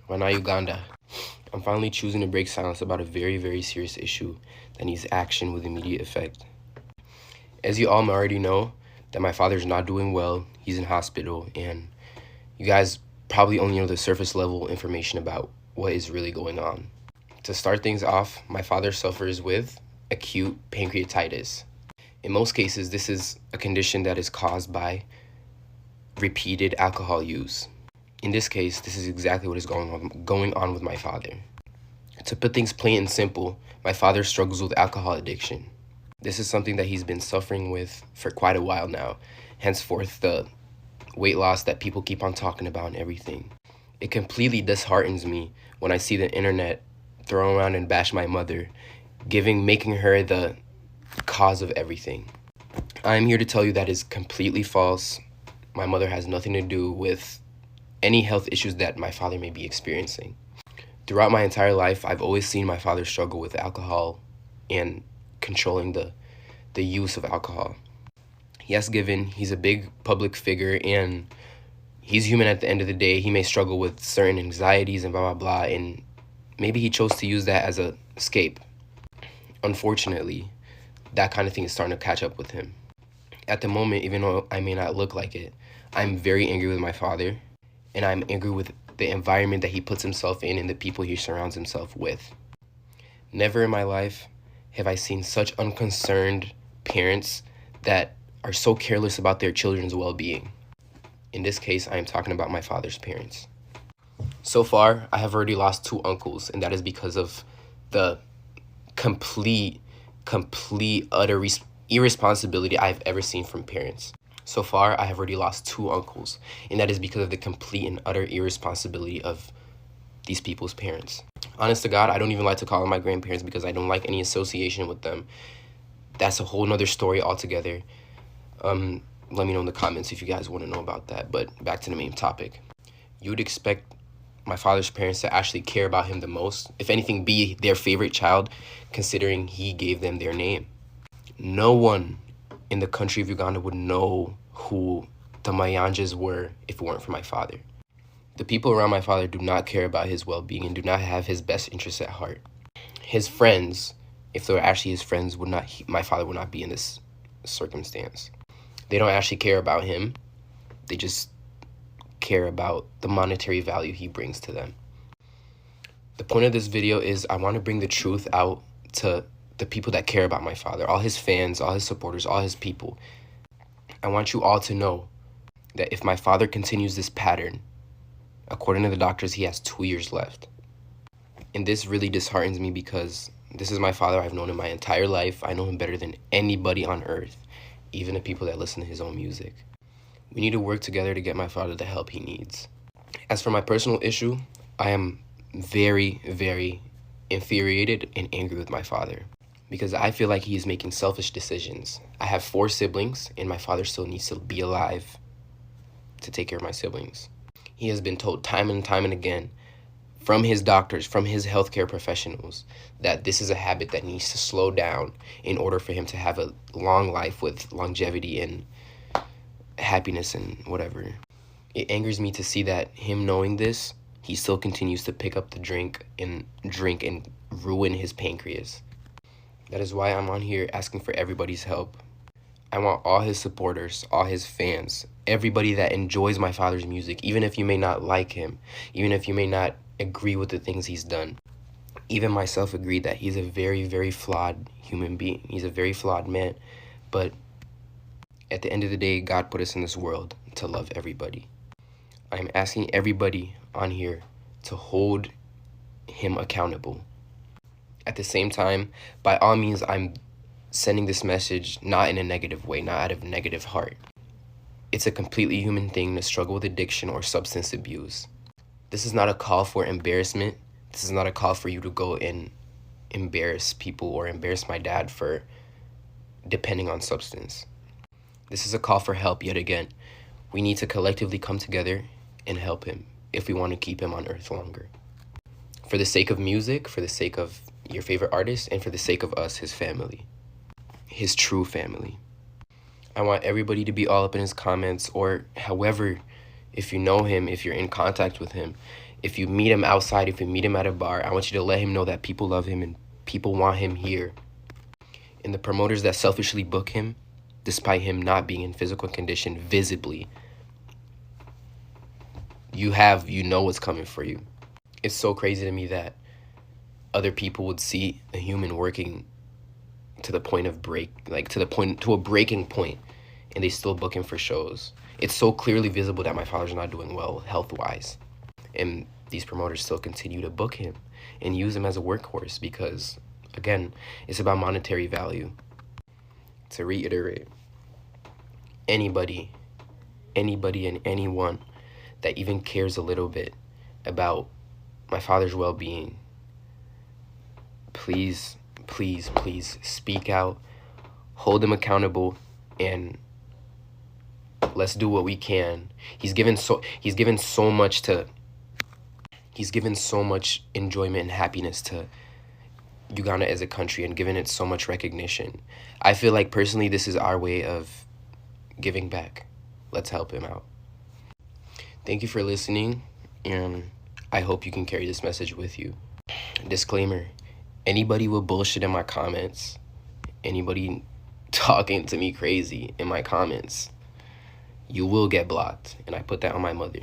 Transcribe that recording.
Wana Uganda. I'm finally choosing to break silence about a very, very serious issue that needs action with immediate effect. As you all already know, that my father's not doing well, he's in hospital, and you guys probably only know the surface level information about what is really going on. To start things off, my father suffers with acute pancreatitis. In most cases, this is a condition that is caused by repeated alcohol use. In this case, this is exactly what is going on with my father. To put things plain and simple, my father struggles with alcohol addiction. This is something that he's been suffering with for quite a while now, henceforth the weight loss that people keep on talking about and everything. It completely disheartens me when I see the internet throw around and bash my mother, making her the cause of everything. I am here to tell you that is completely false. My mother has nothing to do with any health issues that my father may be experiencing. Throughout my entire life, I've always seen my father struggle with alcohol and controlling the use of alcohol. Yes, given he's a big public figure and he's human at the end of the day, he may struggle with certain anxieties and blah, blah, blah, and maybe he chose to use that as an escape. Unfortunately, that kind of thing is starting to catch up with him. At the moment, even though I may not look like it, I'm very angry with my father, and I'm angry with the environment that he puts himself in and the people he surrounds himself with. Never in my life have I seen such unconcerned parents that are so careless about their children's well-being. In this case, I am talking about my father's parents. So far, I have already lost 2 uncles, and that is because of the complete, utter irresponsibility I've ever seen from parents. So far, I have already lost 2 uncles, and that is because of the complete and utter irresponsibility of these people's parents. Honest to God, I don't even like to call them my grandparents because I don't like any association with them. That's a whole nother story altogether. Let me know in the comments if you guys want to know about that, but back to the main topic. You would expect my father's parents to actually care about him the most, if anything, be their favorite child, considering he gave them their name. No one in the country of Uganda would know who the Mayanjas were if it weren't for my father. The people around my father do not care about his well-being and do not have his best interests at heart. His friends, if they were actually his friends, my father would not be in this circumstance. They don't actually care about him. They just care about the monetary value he brings to them. The point of this video is I want to bring the truth out to the people that care about my father, all his fans, all his supporters, all his people. I want you all to know that if my father continues this pattern, according to the doctors, he has 2 years left. And this really disheartens me because this is my father. I've known him my entire life. I know him better than anybody on earth, even the people that listen to his own music. We need to work together to get my father the help he needs. As for my personal issue, I am very, very infuriated and angry with my father because I feel like he is making selfish decisions. I have 4 siblings, and my father still needs to be alive to take care of my siblings. He has been told time and time and again from his doctors, from his healthcare professionals, that this is a habit that needs to slow down in order for him to have a long life with longevity and happiness and whatever. It angers me to see that him knowing this, he still continues to pick up the drink and ruin his pancreas. That is why I'm on here asking for everybody's help. I want all his supporters, all his fans, everybody that enjoys my father's music, even if you may not like him, even if you may not agree with the things he's done. Even myself agreed that he's a very, very flawed human being. He's a very flawed man. But at the end of the day, God put us in this world to love everybody. I'm asking everybody on here to hold him accountable. At the same time, by all means, I'm sending this message not in a negative way, not out of a negative heart. It's a completely human thing to struggle with addiction or substance abuse. This is not a call for embarrassment. This is not a call for you to go and embarrass people or embarrass my dad for depending on substance. This is a call for help yet again. We need to collectively come together and help him if we want to keep him on earth longer. For the sake of music, for the sake of your favorite artist, and for the sake of us, his family. His true family. I want everybody to be all up in his comments, or however, if you know him, if you're in contact with him, If you meet him outside, if you meet him at a bar, I want you to let him know that people love him and people want him here. And the promoters that selfishly book him, despite him not being in physical condition visibly, you know what's coming for you. It's so crazy to me that other people would see a human working to the point of to a breaking point, and they still book him for shows. It's so clearly visible that my father's not doing well health-wise, and these promoters still continue to book him and use him as a workhorse because, again, it's about monetary value. To reiterate, anybody and anyone that even cares a little bit about my father's well-being, please speak out, hold him accountable, and let's do what we can. He's given so much enjoyment and happiness to Uganda as a country and given it so much recognition. I feel like personally this is our way of giving back. Let's help him out. Thank you for listening, and I hope you can carry this message with you. Disclaimer, anybody with bullshit in my comments, anybody talking to me crazy in my comments, you will get blocked, and I put that on my mother.